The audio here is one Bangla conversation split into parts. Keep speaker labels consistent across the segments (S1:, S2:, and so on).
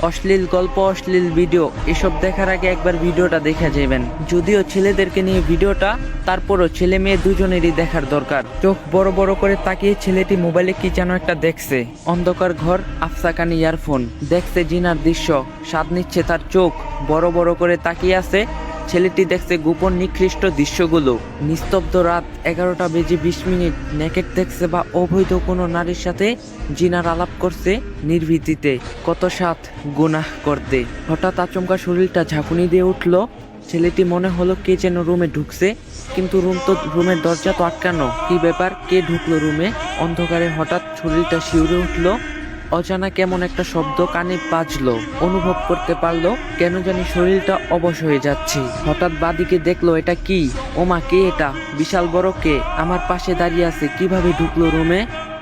S1: অশ্লীল গল্প, অশ্লীল ভিডিও এসব দেখার আগে একবার ভিডিওটা দেখা যাবেন। যদিও ছেলেদেরকে নিয়ে ভিডিওটা, তারপরও ছেলে মেয়ে দুজনেরই দেখার দরকার। চোখ বড় বড় করে তাকিয়ে ছেলেটি মোবাইলে কি যেন একটা দেখছে। অন্ধকার ঘর, আফসা কানে ইয়ারফোন, দেখছে জিনার দৃশ্য, স্বাদ নিচ্ছে তার চোখ। বড় বড় করে তাকিয়ে আছে ছেলেটি, দেখছে গোপন নিকৃষ্ট দৃশ্যগুলো। নিস্তব্ধ রাত, 11টা বেজে 20 মিনিট। নেকেট দেখছে বা অবৈধ কোনো নারীর সাথে জিনার আলাপ করছে নির্ভীতিতে। কত সাথ গুনাহ করতে। হঠাৎ আচমকা শরীরটা ঝাঁকুনি দিয়ে উঠল। ছেলেটি মনে হলো কে যেন রুমে ঢুকছে, কিন্তু রুমের দরজা তো আটকানো। কি ব্যাপার, কে ঢুকলো রুমে? অন্ধকারে হঠাৎ শরীরটা শিউরে উঠলো। অজানা কেমন একটা শব্দ কানে বাজলো। অনুভব করতে পারলো কেন জানি শরীরটা অবশ হয়ে যাচ্ছে। হঠাৎ বাদিকে দেখলো, এটা কি? ওমা, কে এটা? বিশাল বড় কে আমার পাশে দাঁড়িয়ে আছে? কিভাবে ঢুকলো রুমে?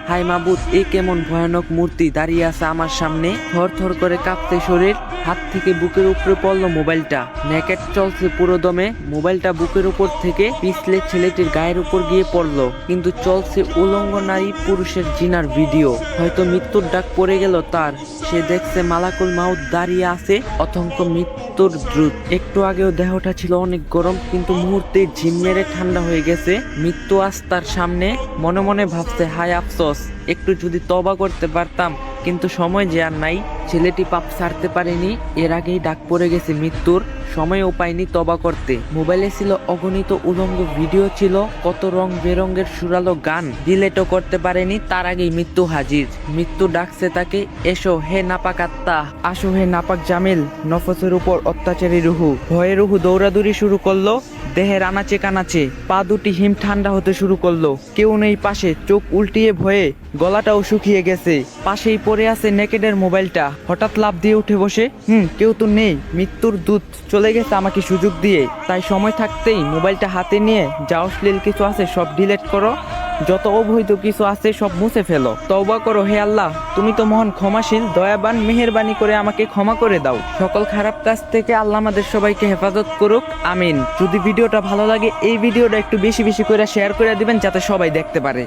S1: হাই মাবুদ, এ কেমন ভয়ানক মূর্তি দাঁড়িয়ে আছে আমার সামনে। থর থর করে কাঁপতে শরীর। হাত থেকে বুকের উপরে পড়লো মোবাইলটা। নেকেট চলছে পুরো দমে। মোবাইলটা বুকের উপর থেকে পিছলে ছেলেটির গায়ের উপর গিয়ে পড়লো, কিন্তু চলছে উলঙ্গ নারী পুরুষের জিনার ভিডিও। হয়তো মৃত্যুর ডাক পড়ে গেল তার। সে দেখছে মালাকুল মাউত দাঁড়িয়ে আছে, অথঙ্ক মৃত্যুর দ্রুত। একটু আগেও দেহটা ছিল অনেক গরম, কিন্তু মুহূর্তে ঝিম মেরে ঠান্ডা হয়ে গেছে। মৃত্যু আজ তার সামনে। মনে মনে ভাবছে, হায় আফসোস, একটু যদি তওবা করতে পারতাম, কিন্তু সময় যে আর নাই। ছেলেটি পাপ ছাড়তে পারেনি, এর আগেই ডাক পড়ে গেছে মৃত্যুর। সময়ও পায়নি তওবা করতে। মোবাইলে ছিল অগণিত উলঙ্গ ভিডিও, ছিল কত রং বেরঙের সুরালো গান। ডিলেটও করতে পারেনি, তার আগেই মৃত্যু হাজির। মৃত্যু ডাকছে তাকে, এসো হে নাপাক আত্মা, আসো হে নাপাক জামিল। নফসের উপর অত্যাচারী রুহু। ভয়ে রুহু দৌড়াদৌড়ি শুরু করলো। দেহের আনাচে কানাচে পা দুটি হিম ঠান্ডা হতে শুরু করলো। কেউ নেই পাশে, চোখ উল্টিয়ে ভয়ে গলাটাও শুকিয়ে গেছে। পাশেই পড়ে আছে নেকেডের মোবাইলটা। হঠাৎ লাফ দিয়ে উঠে বসে, কেউ তো নেই। মৃত্যুর দূত চলে গেছে আমাকে সুযোগ দিয়ে। তাই সময় থাকতেই মোবাইলটা হাতে নিয়ে যা অশ্লীল কিছু আছে সব ডিলিট করো, যত অবৈধ কিছু আছে সব মুছে ফেলো। তওবা করো হে আল্লাহ, তুমি তো মহান ক্ষমাশীল, দয়াবান। মেহেরবানি করে আমাকে ক্ষমা করে দাও। সকল খারাপ কাজ থেকে আল্লাহ আমাদের সবাইকে হেফাজত করুক, আমিন। যদি ভিডিওটা ভালো লাগে, এই ভিডিওটা একটু বেশি বেশি করে শেয়ার করে দিবেন, যাতে সবাই দেখতে পারে।